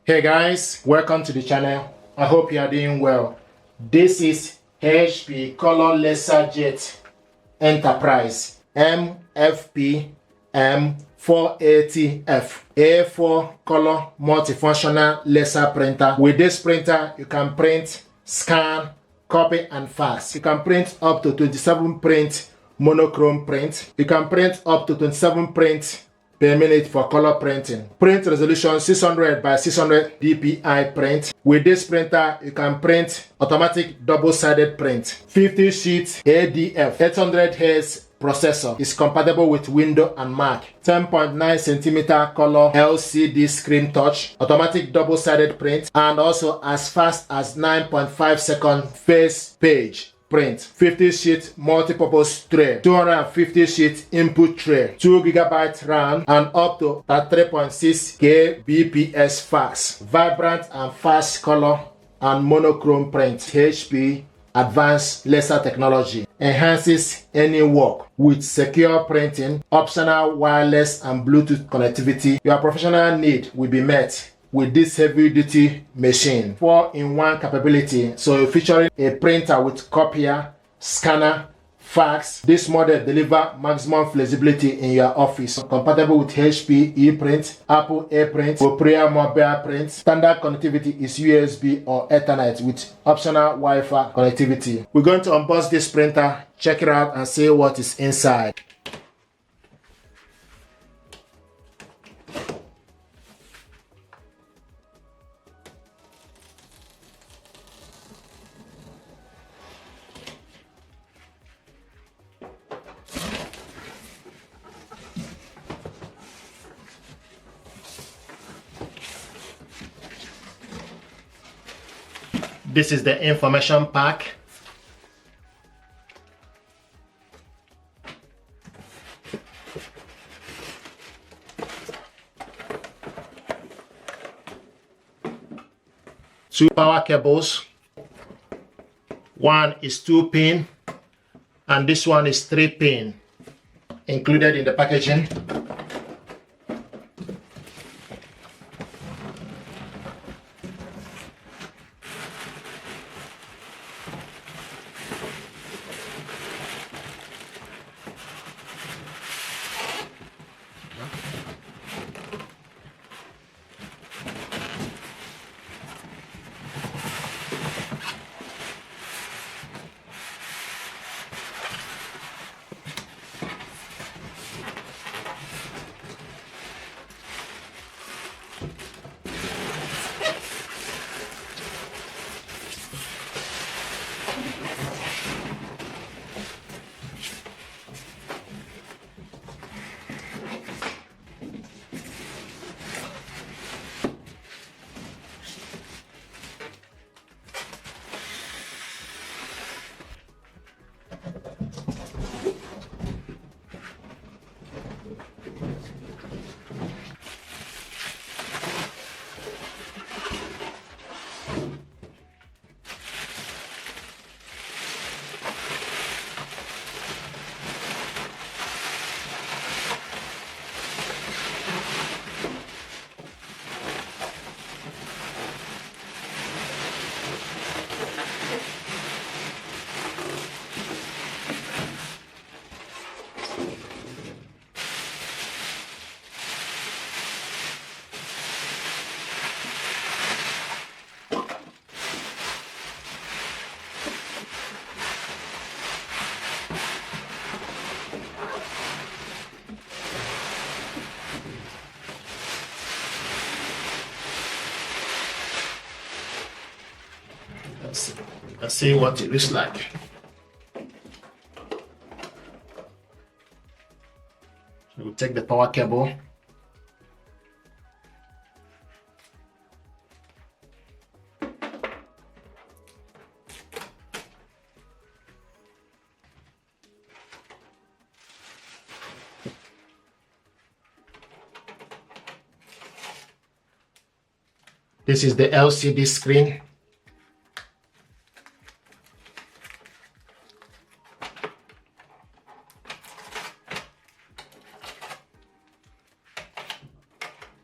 Hey guys, welcome to the channel. I hope you are doing well. This is HP Color Laserjet Enterprise MFP M480f A4 color multifunctional laser printer. With this printer, you can print, scan, copy, and fax. You can print up to 27 print monochrome print. You can print up to 27 print per minute for color printing. Print resolution 600 by 600 dpi print. With this printer, you can print automatic double-sided print. 50 sheet ADF 800 Hz processor is compatible with Windows and Mac. 10.9 cm color LCD screen touch, automatic double-sided print, and also as fast as 9.5 second face page print. 50 sheet multi-purpose tray, 250 sheet input tray, 2 GB RAM, and up to 3.6 kbps fax. Vibrant and fast color and monochrome print. HP advanced laser technology enhances any work with secure printing, optional wireless and Bluetooth connectivity. Your professional need will be met with this heavy-duty machine. 4-in-1 capability, so featuring a printer with copier, scanner, fax. This model delivers maximum flexibility in your office. Compatible with HP ePrint, Apple AirPrint, Copier mobile print. Standard connectivity is USB or Ethernet with optional Wi-Fi connectivity. We're going to unbox this printer, check it out, and see what is inside. This is the information pack. Two power cables. One is 2-pin and this one is 3-pin included in the packaging. Let's see what it looks like. So we'll take the power cable. This is the LCD screen.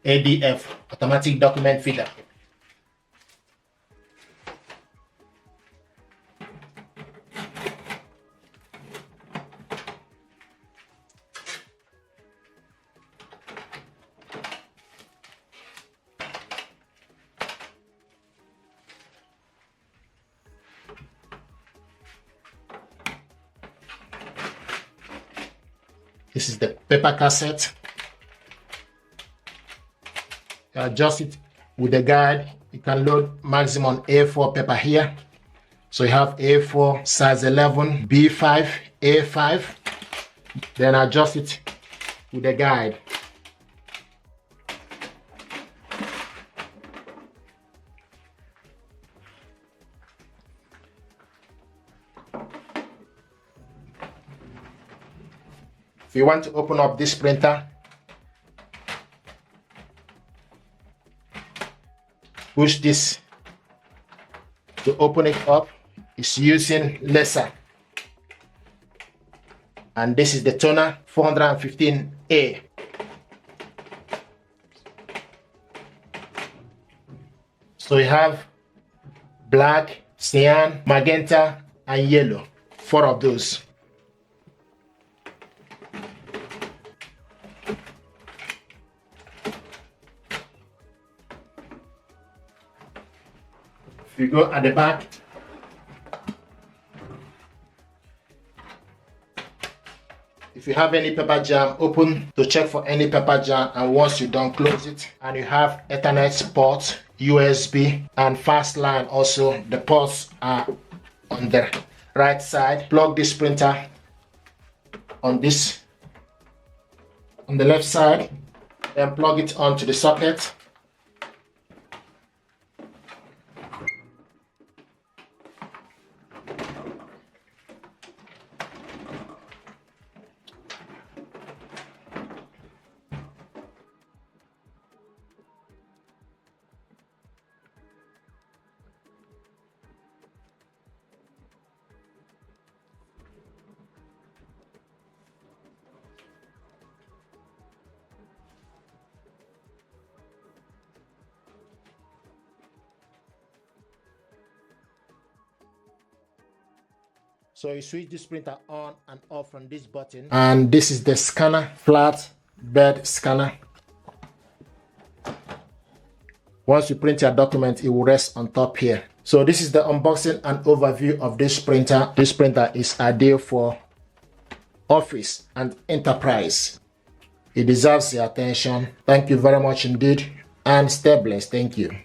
ADF, automatic document feeder. This is the paper cassette. You adjust it with the guide. You can load maximum A4 paper here. So you have A4 size 11, B5, A5. Then adjust it with the guide. If you want to open up this printer, push this to open it up. It's using laser. And this is the toner 415A. So you have black, cyan, magenta, and yellow. 4 of those. If you go at the back, if you have any paper jam, open to check for any paper jam, and once you're done, close it. And you have Ethernet port, USB, and fast line also. The ports are on the right side. Plug this printer on the left side, then plug it onto the socket. So you switch this printer on and off from this button. And this is the scanner, flat bed scanner. Once you print your document, it will rest on top here. So this is the unboxing and overview of this printer. This printer is ideal for office and enterprise. It deserves your attention. Thank you very much indeed, and stay blessed. Thank you.